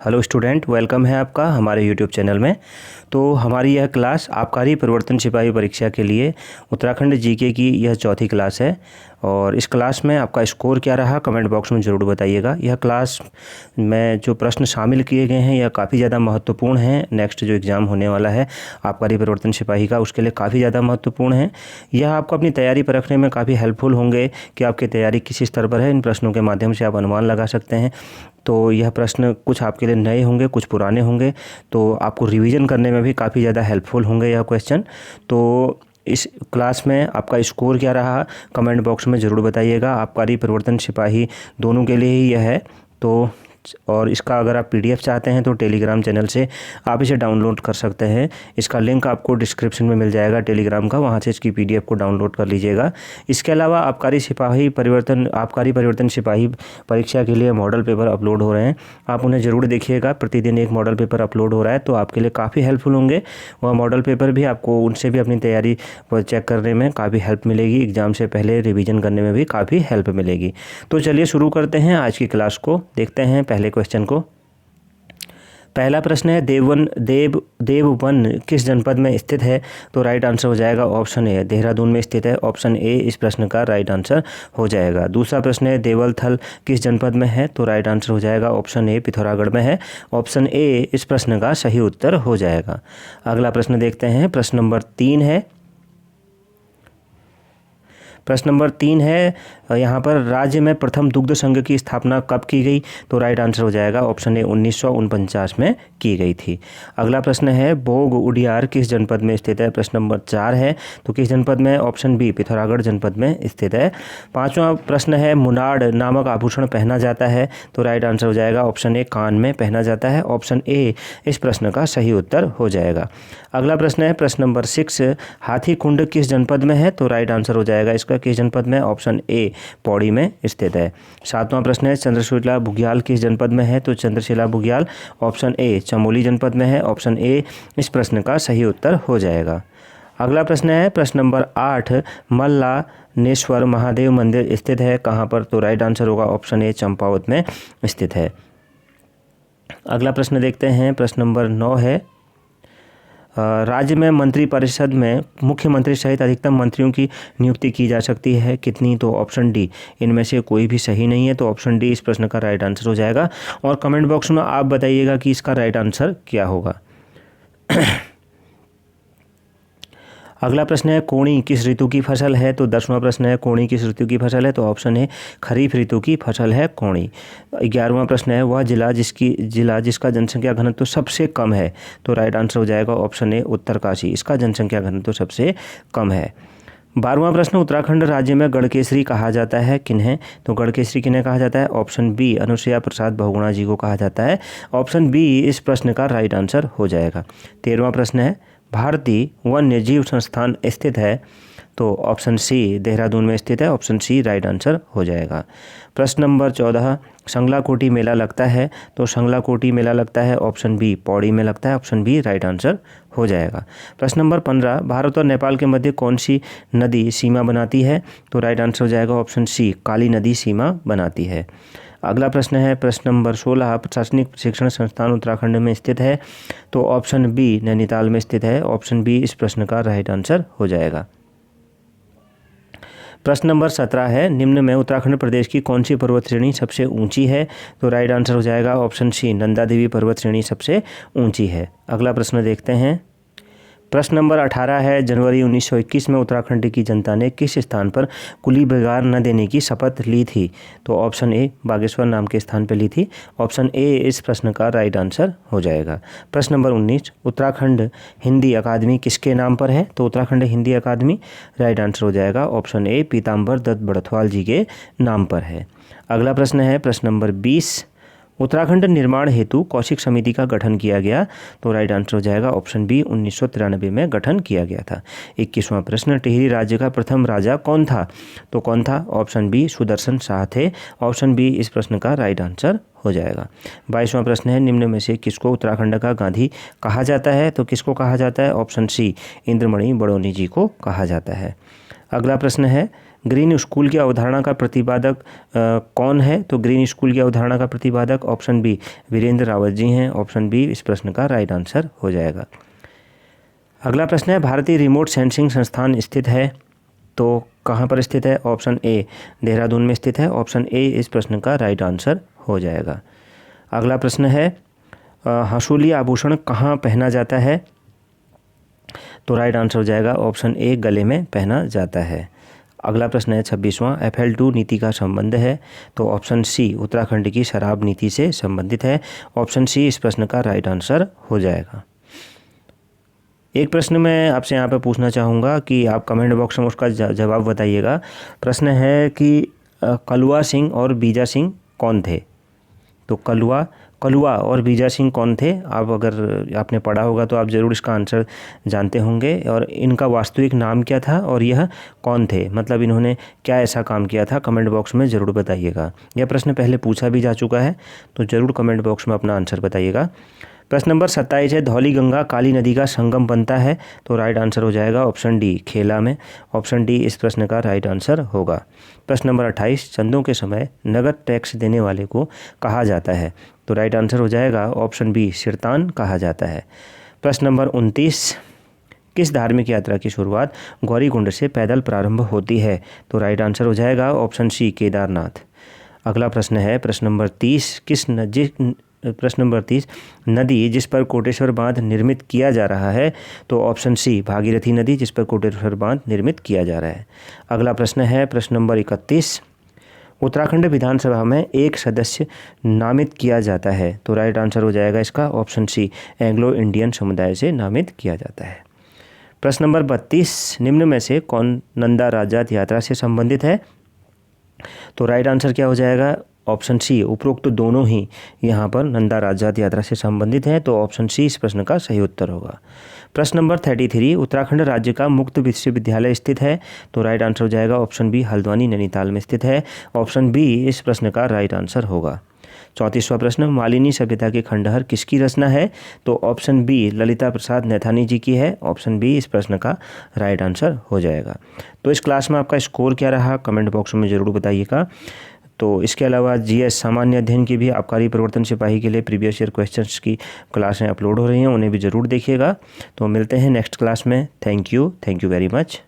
Hello student, welcome है आपका हमारे यूट्यूब चैनल में। तो हमारी यह क्लास आबकारी परिवर्तन सिपाही परीक्षा के लिए उत्तराखंड जीके की यह चौथी क्लास है। और इस क्लास में आपका स्कोर क्या रहा कमेंट बॉक्स में ज़रूर बताइएगा। यह क्लास में जो प्रश्न शामिल किए गए हैं यह काफ़ी ज़्यादा महत्वपूर्ण हैं। नेक्स्ट जो एग्ज़ाम होने वाला है आबकारी परिवर्तन सिपाही का, उसके लिए काफ़ी ज़्यादा महत्वपूर्ण है। यह आपको अपनी तैयारी परखने में काफ़ी हेल्पफुल होंगे कि आपकी तैयारी किस स्तर पर है। इन प्रश्नों के माध्यम से आप अनुमान लगा सकते हैं। तो यह प्रश्न कुछ आपके लिए नए होंगे, कुछ पुराने होंगे, तो आपको रिवीजन करने में भी काफ़ी ज़्यादा हेल्पफुल होंगे यह क्वेश्चन। तो इस क्लास में आपका स्कोर क्या रहा कमेंट बॉक्स में ज़रूर बताइएगा। आबकारी परिवर्तन सिपाही दोनों के लिए ही यह है। तो और इसका अगर आप पीडीएफ चाहते हैं तो टेलीग्राम चैनल से आप इसे डाउनलोड कर सकते हैं। इसका लिंक आपको डिस्क्रिप्शन में मिल जाएगा टेलीग्राम का, वहाँ से इसकी पीडीएफ को डाउनलोड कर लीजिएगा। इसके अलावा आबकारी परिवर्तन सिपाही परीक्षा के लिए मॉडल पेपर अपलोड हो रहे हैं, आप उन्हें ज़रूर देखिएगा। प्रतिदिन एक मॉडल पेपर अपलोड हो रहा है, तो आपके लिए काफ़ी हेल्पफुल होंगे। वह मॉडल पेपर भी आपको उनसे भी अपनी तैयारी चेक करने में काफ़ी हेल्प मिलेगी, एग्ज़ाम से पहले रिवीजन करने में भी काफ़ी हेल्प मिलेगी। तो चलिए शुरू करते हैं आज की क्लास को। देखते हैं पहले क्वेश्चन को। पहला प्रश्न है देववन किस जनपद में स्थित है? तो राइट आंसर हो जाएगा ऑप्शन ए, देहरादून में स्थित है। ऑप्शन ए इस प्रश्न का राइट आंसर हो जाएगा। दूसरा प्रश्न है देवलथल किस जनपद में है? तो राइट आंसर हो जाएगा ऑप्शन ए, पिथौरागढ़ में है। ऑप्शन ए इस प्रश्न का सही उत्तर हो जाएगा। अगला प्रश्न देखते हैं। प्रश्न नंबर 3 है। प्रश्न नंबर 3 है, यहाँ पर राज्य में प्रथम दुग्ध संघ की स्थापना कब की गई? तो राइट आंसर हो जाएगा ऑप्शन ए, 1949 में की गई थी। अगला प्रश्न है बोग उडियार किस जनपद में स्थित है? प्रश्न नंबर 4 है, तो किस जनपद में? ऑप्शन बी, पिथौरागढ़ जनपद में स्थित है। पांचवा प्रश्न है मुनाड़ नामक आभूषण पहना जाता है? तो राइट आंसर हो जाएगा ऑप्शन ए, कान में पहना जाता है। ऑप्शन ए इस प्रश्न का सही उत्तर हो जाएगा। अगला प्रश्न है प्रश्न नंबर 6, हाथी कुंड किस जनपद में है? तो राइट आंसर हो जाएगा इसका किस जनपद में? ऑप्शन ए, पौड़ी में स्थित है। सातवां प्रश्न है चंद्रशिला बुग्याल किस जनपद में है? तो चंद्रशिला बुग्याल ऑप्शन ए, चमोली जनपद में है। ऑप्शन ए इस प्रश्न का सही उत्तर हो जाएगा। अगला प्रश्न है प्रश्न नंबर 8, मल्लानेश्वर महादेव मंदिर स्थित है कहाँ पर? तो राइट आंसर होगा ऑप्शन ए, चंपावत में स्थित है। अगला प्रश्न देखते हैं। प्रश्न नंबर 9 है, राज्य में मंत्रिपरिषद में मुख्यमंत्री सहित अधिकतम मंत्रियों की नियुक्ति की जा सकती है कितनी? तो ऑप्शन डी, इनमें से कोई भी सही नहीं है, तो ऑप्शन डी इस प्रश्न का राइट आंसर हो जाएगा। और कमेंट बॉक्स में आप बताइएगा कि इसका राइट आंसर क्या होगा। अगला प्रश्न है कोणी किस ऋतु की फसल है? तो 10वां प्रश्न है कोणी किस ऋतु की फसल है? तो ऑप्शन है खरीफ ऋतु की फसल है कोणी। 11वां प्रश्न है वह जिला जिसका जनसंख्या घनत्व सबसे कम है? तो राइट आंसर हो जाएगा ऑप्शन ए, उत्तरकाशी, इसका जनसंख्या घनत्व सबसे कम है। 12वां प्रश्न, उत्तराखंड राज्य में गढ़केसरी कहा जाता है किन्हें? तो गढ़केसरी किन्हें कहा जाता है? ऑप्शन बी, अनुसुईया प्रसाद बहुगुणा जी को कहा जाता है। ऑप्शन बी इस प्रश्न का राइट आंसर हो जाएगा। 13वां प्रश्न है भारतीय वन्य जीव संस्थान स्थित है? तो ऑप्शन सी, देहरादून में स्थित है। ऑप्शन सी राइट आंसर हो जाएगा। प्रश्न नंबर 14, संगलाकोटी मेला लगता है? तो संगलाकोटी मेला लगता है ऑप्शन बी, पौड़ी में लगता है। ऑप्शन बी राइट आंसर हो जाएगा। प्रश्न नंबर 15, भारत और नेपाल के मध्य कौन सी नदी सीमा बनाती है? तो राइट आंसर हो जाएगा ऑप्शन सी, काली नदी सीमा बनाती है। अगला प्रश्न है प्रश्न नंबर 16, प्रशासनिक शिक्षण संस्थान उत्तराखंड में स्थित है? तो ऑप्शन बी, नैनीताल में स्थित है। ऑप्शन बी इस प्रश्न का राइट आंसर हो जाएगा। प्रश्न नंबर 17 है, निम्न में उत्तराखंड प्रदेश की कौन सी पर्वत श्रेणी सबसे ऊंची है? तो राइट आंसर हो जाएगा ऑप्शन सी, नंदा देवी पर्वत श्रेणी सबसे ऊंची है। अगला प्रश्न देखते हैं। प्रश्न नंबर 18 है, जनवरी 1921 में उत्तराखंड की जनता ने किस स्थान पर कुली बिगाड़ न देने की शपथ ली थी? तो ऑप्शन ए, बागेश्वर नाम के स्थान पर ली थी। ऑप्शन ए इस प्रश्न का राइट आंसर हो जाएगा। प्रश्न नंबर 19, उत्तराखंड हिंदी अकादमी किसके नाम पर है? तो उत्तराखंड हिंदी अकादमी राइट आंसर हो जाएगा ऑप्शन ए, पीताम्बर दत्त बड़थवाल जी के नाम पर है। अगला प्रश्न है प्रश्न नंबर 20, उत्तराखंड निर्माण हेतु कौशिक समिति का गठन किया गया? तो राइट आंसर हो जाएगा ऑप्शन बी, 1993 में गठन किया गया था। 21वां प्रश्न, टिहरी राज्य का प्रथम राजा कौन था? तो कौन था? ऑप्शन बी, सुदर्शन शाह थे। ऑप्शन बी इस प्रश्न का राइट आंसर हो जाएगा। 22वां प्रश्न है, निम्न में से किसको उत्तराखंड का गांधी कहा जाता है? तो किसको कहा जाता है? ऑप्शन सी, इंद्रमणि बड़ौनी जी को कहा जाता है। अगला प्रश्न है, ग्रीन स्कूल की अवधारणा का प्रतिपादक कौन है? तो ग्रीन स्कूल की अवधारणा का प्रतिपादक ऑप्शन बी वीरेंद्र रावत जी हैं। ऑप्शन बी इस प्रश्न का राइट आंसर हो जाएगा। अगला प्रश्न है, भारतीय रिमोट सेंसिंग संस्थान स्थित है, तो कहाँ पर स्थित है? ऑप्शन ए देहरादून में स्थित है। ऑप्शन ए इस प्रश्न का राइट आंसर हो जाएगा। अगला प्रश्न है, हसूली आभूषण कहाँ पहना जाता है? तो राइट आंसर हो जाएगा ऑप्शन ए गले में पहना जाता है। अगला प्रश्न है 26वां, FL2 नीति का संबंध है, तो ऑप्शन सी उत्तराखंड की शराब नीति से संबंधित है। ऑप्शन सी इस प्रश्न का राइट आंसर हो जाएगा। एक प्रश्न मैं आपसे यहाँ पे पूछना चाहूँगा कि आप कमेंट बॉक्स में उसका जवाब बताइएगा। प्रश्न है कि कलुआ सिंह और बीजा सिंह कौन थे? तो कलुआ और बीजा सिंह कौन थे? आप अगर आपने पढ़ा होगा तो आप ज़रूर इसका आंसर जानते होंगे। और इनका वास्तविक नाम क्या था और यह कौन थे, मतलब इन्होंने क्या ऐसा काम किया था? कमेंट बॉक्स में ज़रूर बताइएगा। यह प्रश्न पहले पूछा भी जा चुका है, तो ज़रूर कमेंट बॉक्स में अपना आंसर बताइएगा। प्रश्न नंबर 27 है, धौली गंगा काली नदी का संगम बनता है, तो राइट आंसर हो जाएगा ऑप्शन डी खेला में। ऑप्शन डी इस प्रश्न का राइट आंसर होगा। प्रश्न नंबर 28, चंदों के समय नगद टैक्स देने वाले को कहा जाता है, तो राइट आंसर हो जाएगा ऑप्शन बी सिरतान कहा जाता है। प्रश्न नंबर 29, किस धार्मिक यात्रा की शुरुआत गौरीकुंड से पैदल प्रारंभ होती है? तो राइट आंसर हो जाएगा ऑप्शन सी केदारनाथ। अगला प्रश्न है प्रश्न नंबर 30, नदी जिस पर कोटेश्वर बांध निर्मित किया जा रहा है, तो ऑप्शन सी भागीरथी नदी जिस पर कोटेश्वर बांध निर्मित किया जा रहा है। अगला प्रश्न है प्रश्न नंबर 31, उत्तराखंड विधानसभा में एक सदस्य नामित किया जाता है, तो राइट आंसर हो जाएगा इसका ऑप्शन सी एंग्लो इंडियन समुदाय से नामित किया जाता है। प्रश्न नंबर 32, निम्न में से कौन नंदा राजजात यात्रा से संबंधित है? तो राइट आंसर क्या हो जाएगा? ऑप्शन सी उपरोक्त दोनों ही यहाँ पर नंदा राजजात यात्रा से संबंधित है, तो ऑप्शन सी इस प्रश्न का सही उत्तर होगा। प्रश्न नंबर 33, उत्तराखंड राज्य का मुक्त विश्वविद्यालय स्थित है, तो राइट आंसर हो जाएगा ऑप्शन बी हल्द्वानी नैनीताल में स्थित है। ऑप्शन बी इस प्रश्न का राइट आंसर होगा। 34वां प्रश्न, मालिनी सभ्यता के खंडहर किसकी रचना है? तो ऑप्शन बी ललिता प्रसाद नैथानी जी की है। ऑप्शन बी इस प्रश्न का राइट आंसर हो जाएगा। तो इस क्लास में आपका स्कोर क्या रहा, कमेंट बॉक्स में ज़रूर बताइएगा। तो इसके अलावा जीएस सामान्य अध्ययन की भी आबकारी परिवर्तन सिपाही के लिए प्रीवियस ईयर क्वेश्चंस की क्लासें अपलोड हो रही हैं, उन्हें भी ज़रूर देखिएगा। तो मिलते हैं नेक्स्ट क्लास में। Thank you very much.